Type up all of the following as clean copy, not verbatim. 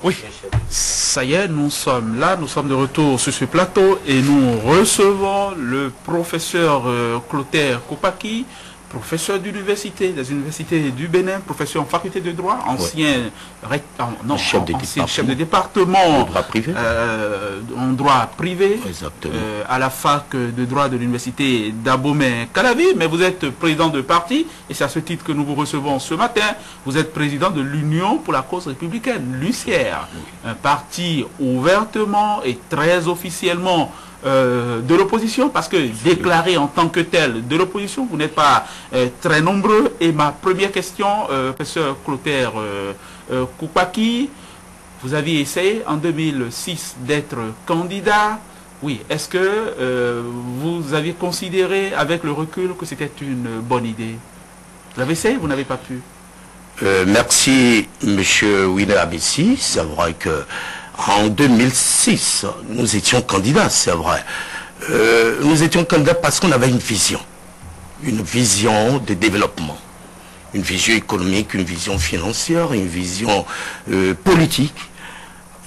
Oui, ça y est, nous sommes là, nous sommes de retour sur ce plateau et nous recevons le professeur Clotaire Koupaki, professeur d'université, des universités du Bénin, professeur en faculté de droit, ancien, chef de département droit privé. En droit privé, à la fac de droit de l'université d'Abomey-Calavi, mais vous êtes président de parti, et c'est à ce titre que nous vous recevons ce matin. Vous êtes président de l'Union pour la cause républicaine, l'UCR, un parti ouvertement et très officiellement de l'opposition, parce que déclaré en tant que tel de l'opposition, vous n'êtes pas très nombreux. Et ma première question, professeur Clotaire Koupaki, vous aviez essayé en 2006 d'être candidat. Oui, est-ce que vous aviez considéré avec le recul que c'était une bonne idée? Vous avez essayé, vous n'avez pas pu? Merci, monsieur Winner Abessi. C'est vrai que en 2006, nous étions candidats, c'est vrai. Nous étions candidats parce qu'on avait une vision de développement, une vision économique, une vision financière, une vision politique.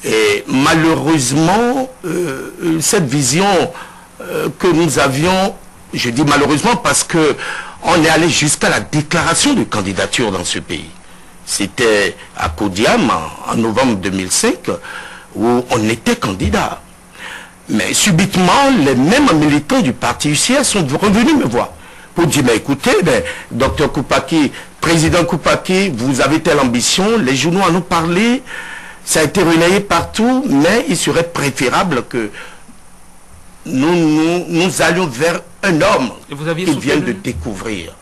Et malheureusement, cette vision que nous avions, je dis malheureusement parce que on est allé jusqu'à la déclaration de candidature dans ce pays. C'était à Kodiam en novembre 2005, où on était candidat. Mais subitement, les mêmes militants du parti UCR sont revenus me voir pour dire, mais écoutez, docteur Koupaki, président Koupaki, vous avez telle ambition, les journaux en ont parlé, ça a été relayé partout, mais il serait préférable que nous allions vers un homme qui vient de découvrir.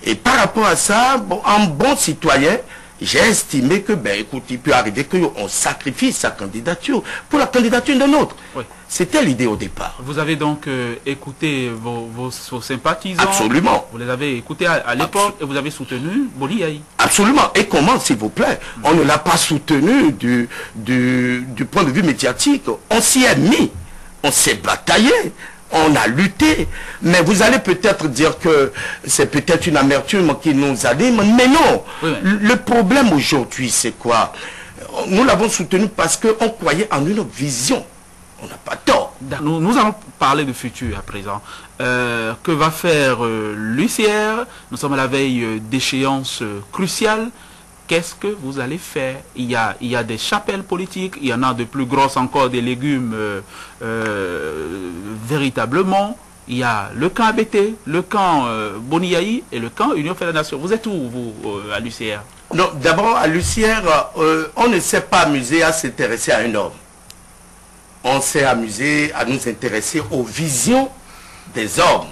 Et par rapport à ça, bon, en bon citoyen, j'ai estimé que, écoute, il peut arriver qu'on sacrifie sa candidature pour la candidature d'un autre. Oui. C'était l'idée au départ. Vous avez donc écouté vos sympathisants. Absolument. Vous les avez écoutés à l'époque et vous avez soutenu Boli Yahi. Absolument. Et comment, s'il vous plaît? On ne l'a pas soutenu du point de vue médiatique. On s'y est mis. On s'est bataillé. On a lutté, mais vous allez peut-être dire que c'est peut-être une amertume qui nous anime, mais non. Oui, oui. Le problème aujourd'hui, c'est quoi? Nous l'avons soutenu parce qu'on croyait en une vision. On n'a pas tort. Nous allons parler de futur à présent. Que va faire l'UCR? Nous sommes à la veille d'échéances cruciales. Qu'est-ce que vous allez faire? Il y a des chapelles politiques, il y en a de plus grosses encore, des légumes véritablement. Il y a le camp ABT, le camp Boni Yahi et le camp Union Fédération. Vous êtes où, vous, à l'UCR? Non, d'abord, à l'UCR, on ne s'est pas amusé à s'intéresser à un homme. On s'est amusé à nous intéresser aux visions des hommes.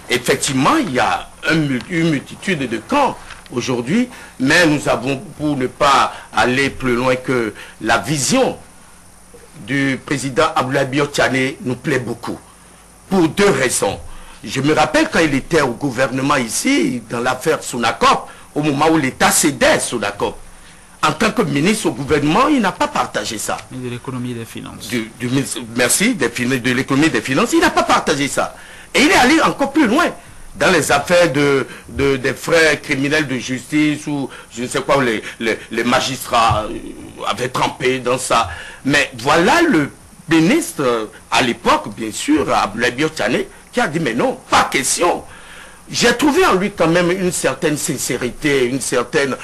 Effectivement, il y a une multitude de camps aujourd'hui, mais nous avons, pour ne pas aller plus loin que la vision du président Abdoulaye Biotchane nous plaît beaucoup. Pour deux raisons. Je me rappelle quand il était au gouvernement ici, dans l'affaire Sonacop, au moment où l'État cédait Sonacop. En tant que ministre au gouvernement, il n'a pas partagé ça. De l'économie et des finances. Merci, de l'économie et des finances, il n'a pas partagé ça. Et il est allé encore plus loin. Dans les affaires des frères criminels de justice ou je ne sais quoi, les magistrats avaient trempé dans ça. Mais voilà le ministre, à l'époque, bien sûr, Abdoulaye Biotchane, qui a dit, mais non, pas question. J'ai trouvé en lui quand même une certaine sincérité, une certaine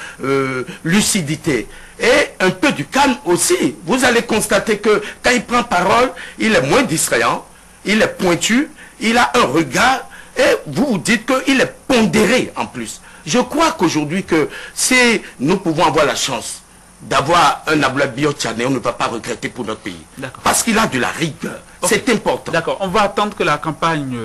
lucidité. Et un peu du calme aussi. Vous allez constater que quand il prend parole, il est moins distrayant, il est pointu, il a un regard. Et vous vous dites qu'il est pondéré en plus. Je crois qu'aujourd'hui, que si nous pouvons avoir la chance d'avoir un Abdoulaye Biotchane, on ne va pas regretter pour notre pays. Parce qu'il a de la rigueur. Okay. C'est important. D'accord. On va attendre que la campagne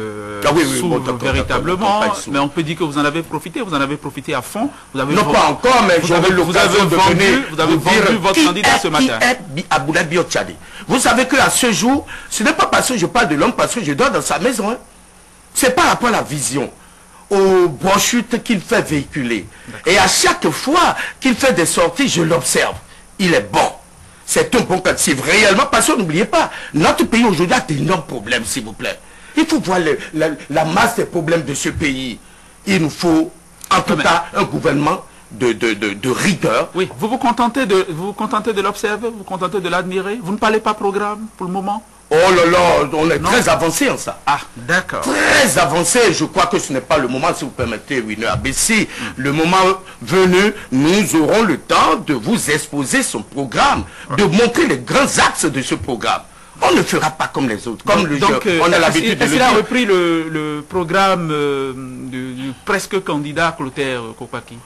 s'ouvre véritablement. Mais on peut dire que vous en avez profité. Vous en avez profité à fond. Vous avez non, pas encore, mais j'avais l'occasion de venir. Vous avez vendu votre candidat ce matin. Qui est Abdoulaye Biotchane? Vous savez qu'à ce jour, ce n'est pas parce que je parle de l'homme, parce que je dors dans sa maison. Hein. C'est par rapport à la vision, aux brochures qu'il fait véhiculer. Et à chaque fois qu'il fait des sorties, je l'observe. Il est bon. C'est un bon cas. C'est réellement parce que n'oubliez pas, notre pays aujourd'hui a d'énormes problèmes, s'il vous plaît. Il faut voir la masse des problèmes de ce pays. Il nous faut, en tout cas, un gouvernement de rigueur. Oui, vous vous contentez de l'observer, vous vous contentez de l'admirer. Vous ne parlez pas programme pour le moment? Oh là là, on est très avancé en ça. Ah, d'accord. Très avancé. Je crois que ce n'est pas le moment, si vous permettez, Winner Abessi. Le moment venu, nous aurons le temps de vous exposer son programme, de montrer les grands axes de ce programme. On ne fera pas comme les autres, comme le jeu. On a l'habitude de le dire. Est-ce qu'il a repris le programme du presque candidat Clotaire Kopaki?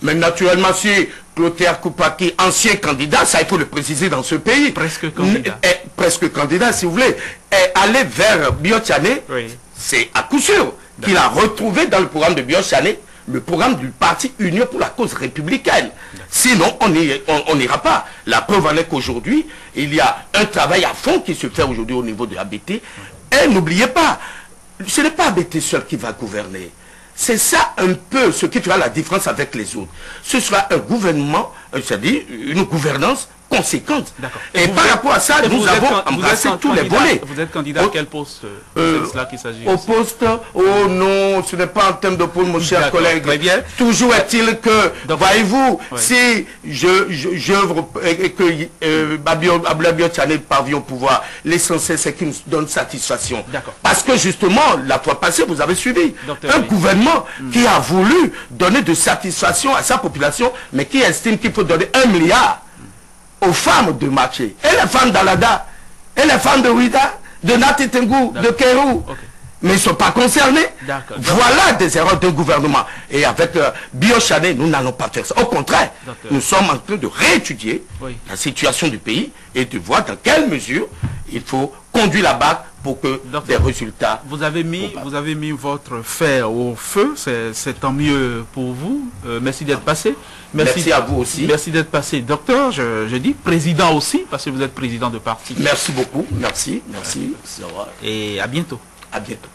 Mais naturellement, si Clotaire Kopaki, ancien candidat, ça il faut le préciser dans ce pays. Presque candidat. Presque candidat, si vous voulez. Est allé vers Biotchane, oui. C'est à coup sûr qu'il a retrouvé dans le programme de Biotchane le programme du parti Union pour la cause républicaine. Sinon, on n'ira pas. La preuve en est qu'aujourd'hui, il y a un travail à fond qui se fait aujourd'hui au niveau de ABT. Et n'oubliez pas, ce n'est pas ABT seul qui va gouverner. C'est ça un peu ce qui fera la différence avec les autres. Ce sera un gouvernement, c'est-à-dire une gouvernance conséquente. Et par rapport à ça, nous avons embrassé tous les volets. Vous êtes candidat à quel poste? C'est cela qu'il s'agit. Au poste, oh non, ce n'est pas en termes de poste, mon cher collègue. Très bien. Toujours est-il que, voyez-vous, si j'œuvre et que Abdoulaye Biotchane parvient au pouvoir, l'essentiel c'est qu'il nous donne satisfaction. Parce que justement, la fois passée, vous avez suivi un gouvernement qui a voulu donner de satisfaction à sa population, mais qui estime qu'il faut donner 1 milliard aux femmes de marché, et les femmes d'Alada, et les femmes de Ouida, de Nati Tengu, de Kérou, mais ils ne sont pas concernés. Voilà des erreurs de gouvernement. Et avec Biotchane, nous n'allons pas faire ça. Au contraire, nous sommes en train de réétudier la situation du pays et de voir dans quelle mesure il faut conduire la barque pour que des résultats... Vous avez mis votre fer au feu, c'est tant mieux pour vous. Merci d'être passé. Merci à vous aussi. Merci d'être passé. Docteur, je dis président aussi, parce que vous êtes président de parti. Merci beaucoup. Merci. Et à bientôt. À bientôt.